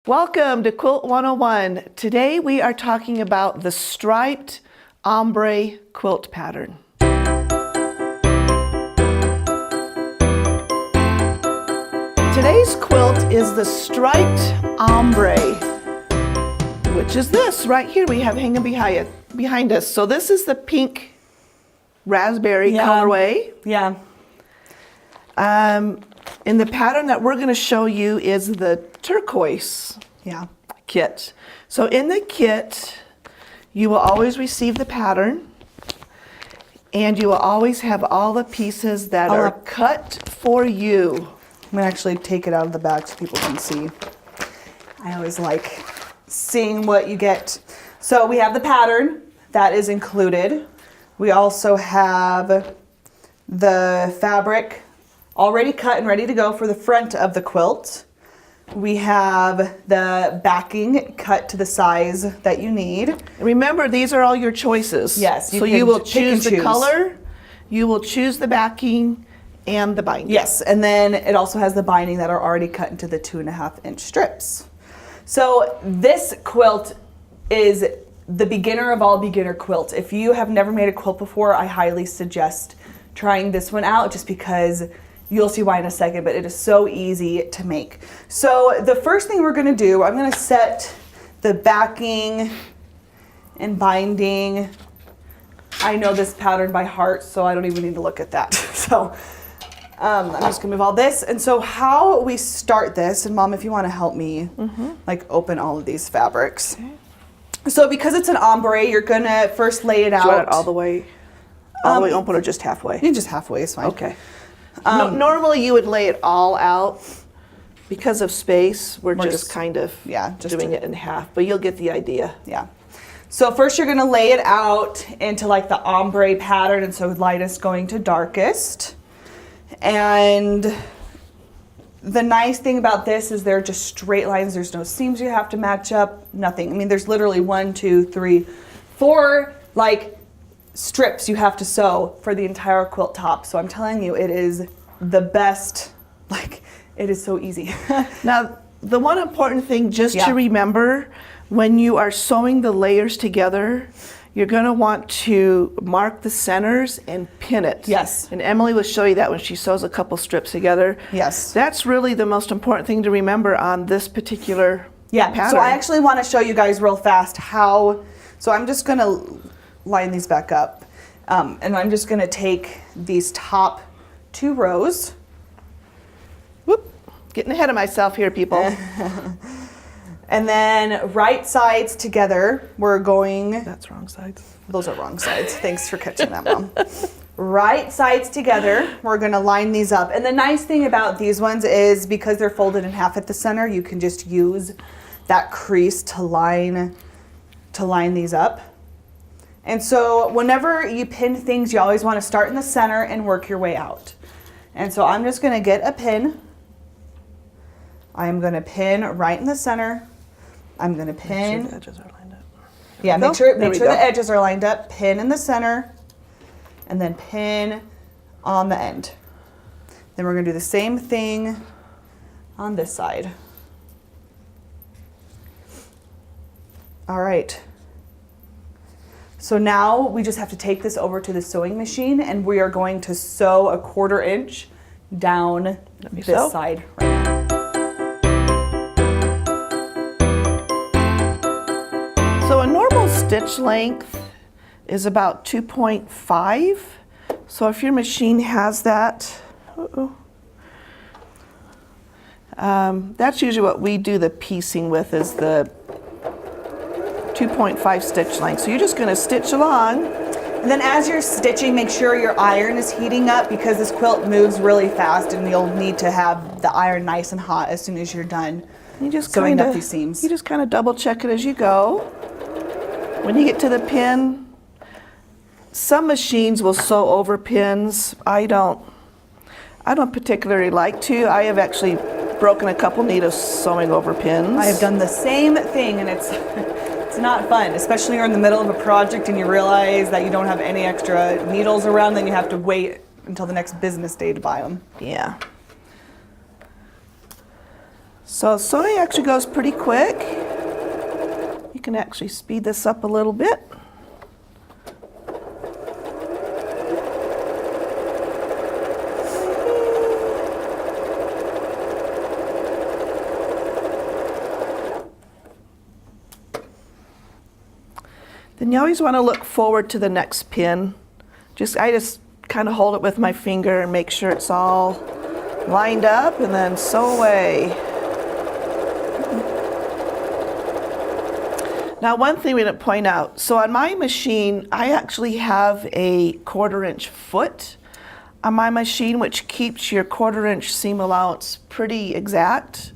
Welcome to Quilt 101. Today we are talking about the Striped Ombre Quilt Pattern. Today's quilt is the Striped Ombre, which is this right here we have hanging behind us. So this is the pink raspberry colorway. Yeah. And the pattern that we're going to show you is the turquoise kit. So in the kit, you will always receive the pattern, and you will always have all the pieces that are cut for you. I'm going to actually take it out of the bag so people can see. I always like seeing what you get. So we have the pattern that is included. We also have the fabric already cut and ready to go for the front of the quilt. We have the backing cut to the size that you need. Remember, these are all your choices. Yes. So you will choose the color, you will choose the backing, and the binding. Yes, and then it also has the binding that are already cut into the 2.5-inch strips. So this quilt is the beginner of all beginner quilts. If you have never made a quilt before, I highly suggest trying this one out, just because you'll see why in a second, but it is so easy to make. So the first thing we're gonna do, I'm gonna set the backing and binding. I know this pattern by heart, so I don't even need to look at that. So I'm just gonna move all this. And so how we start this, and Mom, if you wanna help me, like open all of these fabrics. Okay. So because it's an ombre, you're gonna first lay it out. Do you want it all the way open or just halfway? You just halfway is fine. Okay. Normally you would lay it all out. Because of space, we're just kind of doing it in half, but you'll get the idea. Yeah. So first you're gonna lay it out into like the ombre pattern, and so lightest going to darkest. And the nice thing about this is they're just straight lines. There's no seams you have to match up, nothing. I mean, there's literally 1, 2, 3, 4 like strips you have to sew for the entire quilt top. So I'm telling you, it is the best. Like, it is so easy. Now, the one important thing just to remember, when you are sewing the layers together, you're going to want to mark the centers and pin it. Yes. And Emily will show you that when she sews a couple strips together. Yes. That's really the most important thing to remember on this particular pattern. So I actually want to show you guys real fast how, so I'm just going to line these back up. And I'm just going to take these top 2 rows. Whoop, getting ahead of myself here, people. And then right sides together, we're going... That's wrong sides. Those are wrong sides. Thanks for catching that, Mom. Right sides together, we're going to line these up. And the nice thing about these ones is because they're folded in half at the center, you can just use that crease to line these up. And so whenever you pin things, you always want to start in the center and work your way out. And so I'm just going to get a pin. I'm going to pin right in the center. I'm going to pin. Make sure the edges are lined up. Yeah, make sure the edges are lined up. Pin in the center, and then pin on the end. Then we're going to do the same thing on this side. All right. So now we just have to take this over to the sewing machine, and we are going to sew a 1/4 inch down this side right now. So a normal stitch length is about 2.5. So if your machine has that, that's usually what we do the piecing with, is the 2.5 stitch length. So you're just going to stitch along. And then as you're stitching, make sure your iron is heating up, because this quilt moves really fast and you'll need to have the iron nice and hot as soon as you're done sewing up these seams. You just kind of double check it as you go. When you get to the pin, some machines will sew over pins. I don't particularly like to. I have actually broken a couple needles sewing over pins. I have done the same thing, and it's not fun, especially when you're in the middle of a project and you realize that you don't have any extra needles around, then you have to wait until the next business day to buy them. Yeah. So sewing actually goes pretty quick. You can actually speed this up a little bit. Then you always want to look forward to the next pin. I just kind of hold it with my finger and make sure it's all lined up, and then sew away. Now, one thing we didn't point out, so on my machine, I actually have a 1/4 inch foot on my machine, which keeps your 1/4 inch seam allowance pretty exact.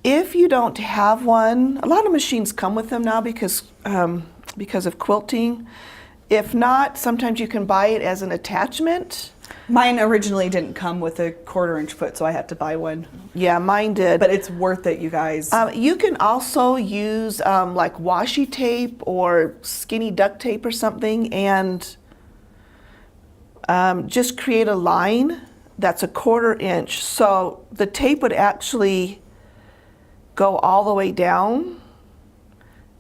If you don't have one, a lot of machines come with them now because of quilting. If not, sometimes you can buy it as an attachment. Mine originally didn't come with a 1/4 inch foot, so I had to buy one. Yeah, mine did. But it's worth it, you guys. You can also use like washi tape or skinny duct tape or something, and just create a line that's a 1/4 inch. So the tape would actually go all the way down,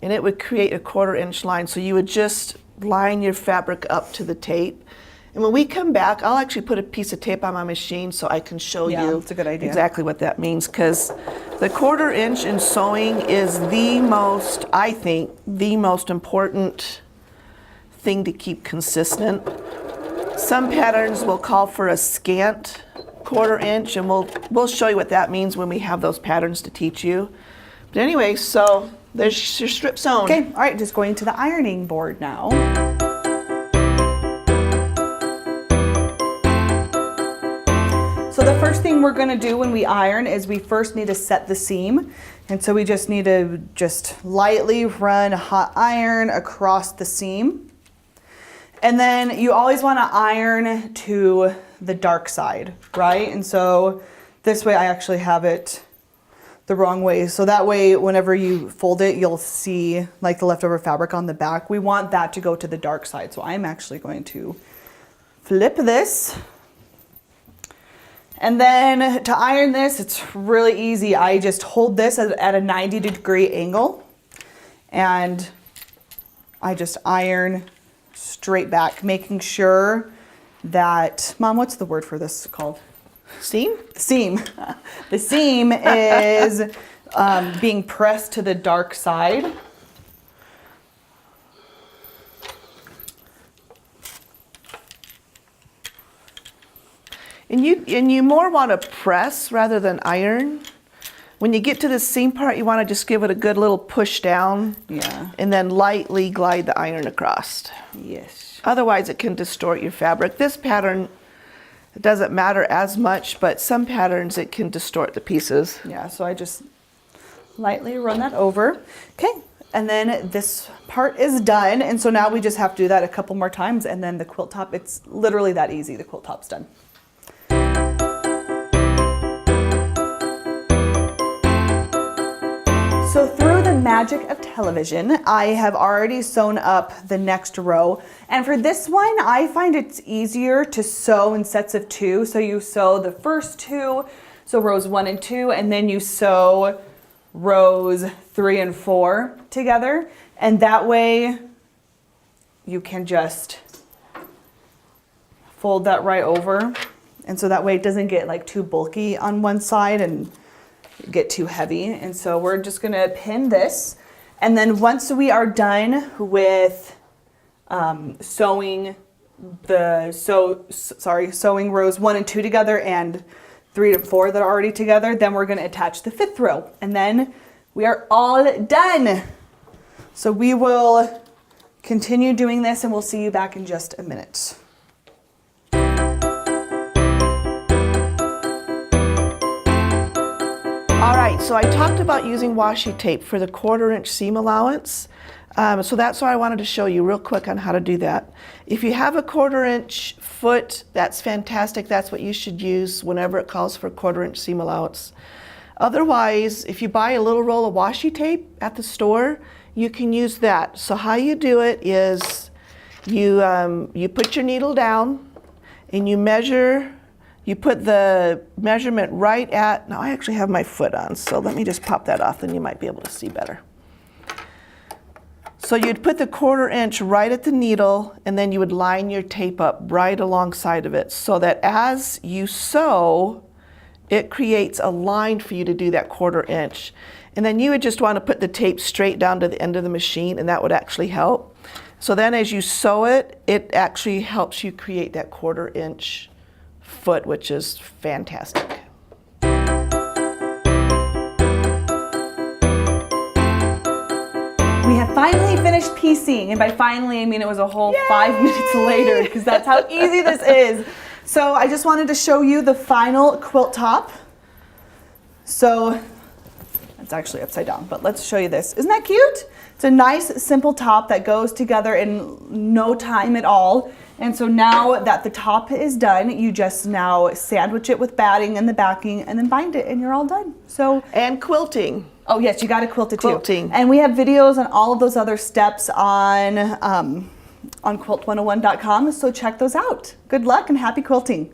and it would create a 1/4 inch line. So you would just line your fabric up to the tape. And when we come back, I'll actually put a piece of tape on my machine so I can show you that's a good idea. exactly what that means, because the 1/4 inch in sewing is the most, I think, the most important thing to keep consistent. Some patterns will call for a scant 1/4 inch, and we'll show you what that means when we have those patterns to teach you. But anyway, so there's your strip sewn. Okay, all right, just going to the ironing board now. So the first thing we're gonna do when we iron is we first need to set the seam. And so we just need to lightly run a hot iron across the seam. And then you always wanna iron to the dark side, right? And so this way I actually have it the wrong way. So that way, whenever you fold it, you'll see like the leftover fabric on the back. We want that to go to the dark side. So I'm actually going to flip this. And then to iron this, it's really easy. I just hold this at a 90-degree angle, and I just iron straight back, making sure that, Mom, what's the word for this called? Seam? Seam. The seam is being pressed to the dark side. And you more want to press rather than iron. When you get to the seam part, you want to just give it a good little push down. Yeah. And then lightly glide the iron across. Yes. Otherwise, it can distort your fabric. This pattern, it doesn't matter as much, but some patterns, it can distort the pieces. Yeah, so I just lightly run that over. Okay, and then this part is done. And so now we just have to do that a couple more times, and then the quilt top, it's literally that easy. The quilt top's done. So through the magic of television, I have already sewn up the next row. And for this one, I find it's easier to sew in sets of 2. So you sew the first 2, so rows 1 and 2, and then you sew rows 3 and 4 together. And that way you can just fold that right over. And so that way it doesn't get like too bulky on one side and get too heavy. And so we're just gonna pin this. And then once we are done with sewing sewing rows 1 and 2 together and 3 and 4 that are already together, then we're gonna attach the 5th row. And then we are all done. So we will continue doing this, and we'll see you back in just a minute. All right, so I talked about using washi tape for the 1/4 inch seam allowance. So that's what I wanted to show you real quick on how to do that. If you have a 1/4 inch foot, that's fantastic. That's what you should use whenever it calls for a 1/4 inch seam allowance. Otherwise, if you buy a little roll of washi tape at the store, you can use that. So how you do it is you put your needle down and you measure You put the measurement right at, now I actually have my foot on, so let me just pop that off, then you might be able to see better. So you'd put the 1/4 inch right at the needle, and then you would line your tape up right alongside of it, so that as you sew, it creates a line for you to do that 1/4 inch. And then you would just want to put the tape straight down to the end of the machine, and that would actually help. So then as you sew it, it actually helps you create that 1/4 inch foot, which is fantastic. We have finally finished piecing, and by finally I mean it was a whole 5 minutes later, because that's how easy this is. So I just wanted to show you the final quilt top. So it's actually upside down, but let's show you this. Isn't that cute? It's a nice simple top that goes together in no time at all. And so now that the top is done, you just now sandwich it with batting and the backing and then bind it and you're all done. So, and quilting. Oh yes, you got to quilt it too. Quilting. And we have videos on all of those other steps on quilt101.com, so check those out. Good luck and happy quilting.